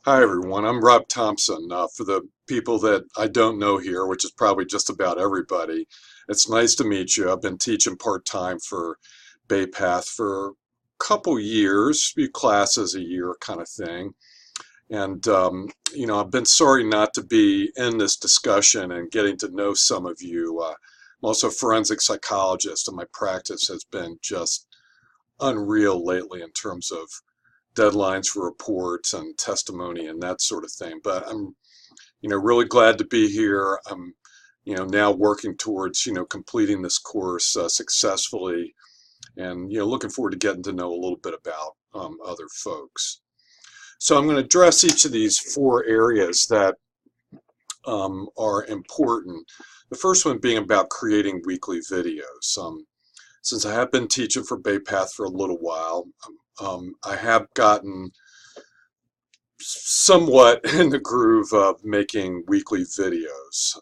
Hi everyone, I'm Rob Thompson. For the people that I don't know here, which is probably just about everybody, it's nice to meet you. I've been teaching part-time for Bay Path for a couple years, few classes a year kind of thing. And I've been sorry not to be in this discussion and getting to know some of you. I'm also a forensic psychologist, and my practice has been just unreal lately in terms of deadlines for reports and testimony and that sort of thing. But I'm, really glad to be here. I'm, now working towards, completing this course successfully, and looking forward to getting to know a little bit about other folks. So I'm going to address each of these four areas that are important. The first one being about creating weekly videos. Since I have been teaching for Bay Path for a little while, I have gotten somewhat in the groove of making weekly videos.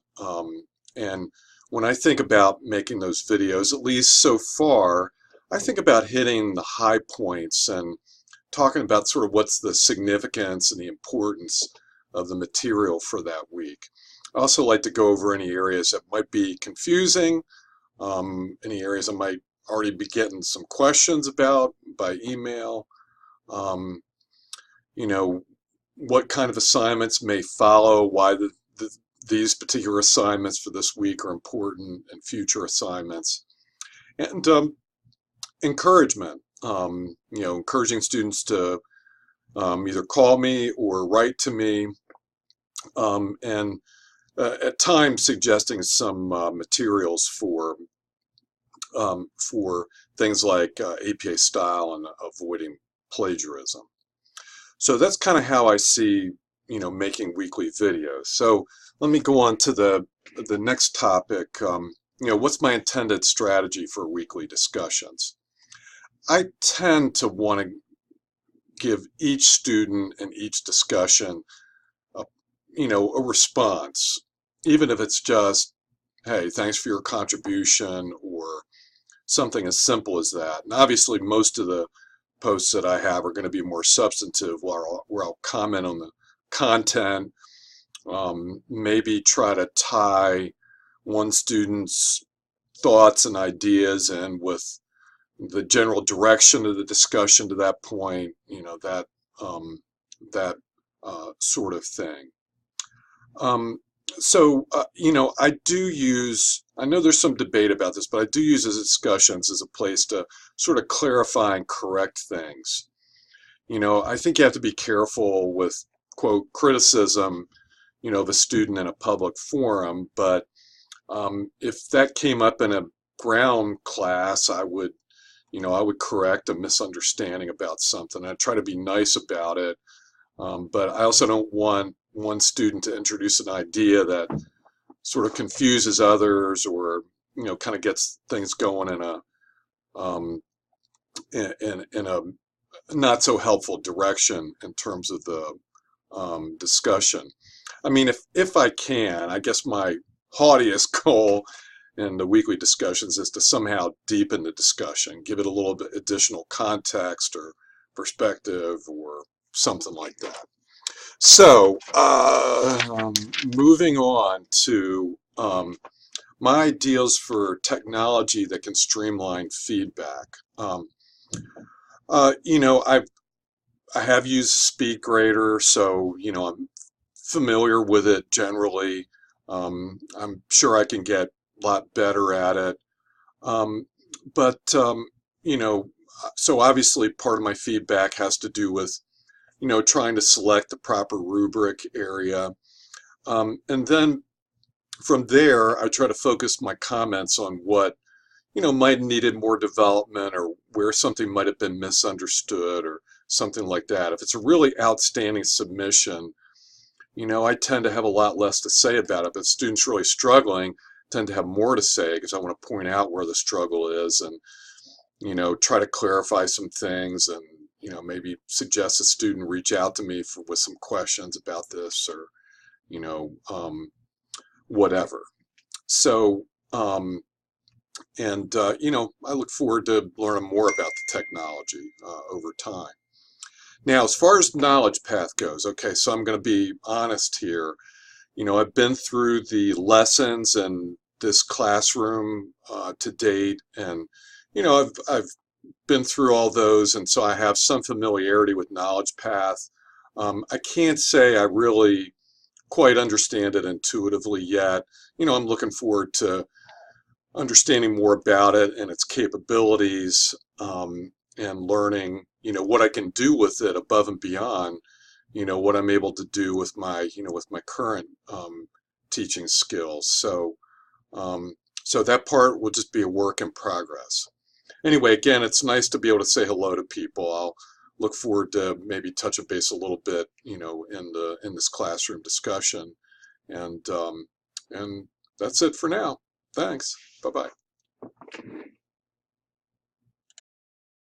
And when I think about making those videos, at least so far, I think about hitting the high points and talking about sort of what's the significance and the importance of the material for that week. I also like to go over any areas that might be confusing, any areas I might already be getting some questions about by email. Um, you know, what kind of assignments may follow, why these particular assignments for this week are important and future assignments. And encouragement, encouraging students to either call me or write to me, and at times suggesting some materials for things like APA style and avoiding plagiarism. So that's kind of how I see, making weekly videos. So let me go on to the next topic. What's my intended strategy for weekly discussions? I tend to want to give each student and each discussion a, a response, even if it's just, hey, thanks for your contribution, or something as simple as that. And obviously, most of the posts that I have are going to be more substantive, where I'll comment on the content, maybe try to tie one student's thoughts and ideas in with the general direction of the discussion to that point, that sort of thing. I do use, I know there's some debate about this, but I do use these discussions as a place to sort of clarify and correct things. I think you have to be careful with, quote, criticism, of a student in a public forum, but if that came up in a ground class, I would correct a misunderstanding about something. I'd try to be nice about it, but I also don't want one student to introduce an idea that sort of confuses others, or kind of gets things going in a in a not so helpful direction in terms of the discussion. I mean, if I can, I guess my haughtiest goal in the weekly discussions is to somehow deepen the discussion, give it a little bit additional context or perspective or something like that. So, moving on to my ideas for technology that can streamline feedback. I have used SpeedGrader, so I'm familiar with it generally. I'm sure I can get a lot better at it. Um, but so obviously part of my feedback has to do with trying to select the proper rubric area. And then from there, I try to focus my comments on what, might have needed more development, or where something might have been misunderstood or something like that. If it's a really outstanding submission, I tend to have a lot less to say about it, but students really struggling tend to have more to say, because I want to point out where the struggle is, and, try to clarify some things, and, maybe suggest a student reach out to me with some questions about this, or, whatever. So, I look forward to learning more about the technology over time. Now, as far as knowledge path goes, okay, so I'm going to be honest here. I've been through the lessons and this classroom to date, and I've been through all those, and so I have some familiarity with knowledge path. I can't say I really quite understand it intuitively yet. I'm looking forward to understanding more about it and its capabilities, and learning, what I can do with it above and beyond, what I'm able to do with my current teaching skills. So that part will just be a work in progress. Anyway, again, it's nice to be able to say hello to people. I'll look forward to maybe touching base a little bit, in this classroom discussion, and and that's it for now. Thanks. Bye bye.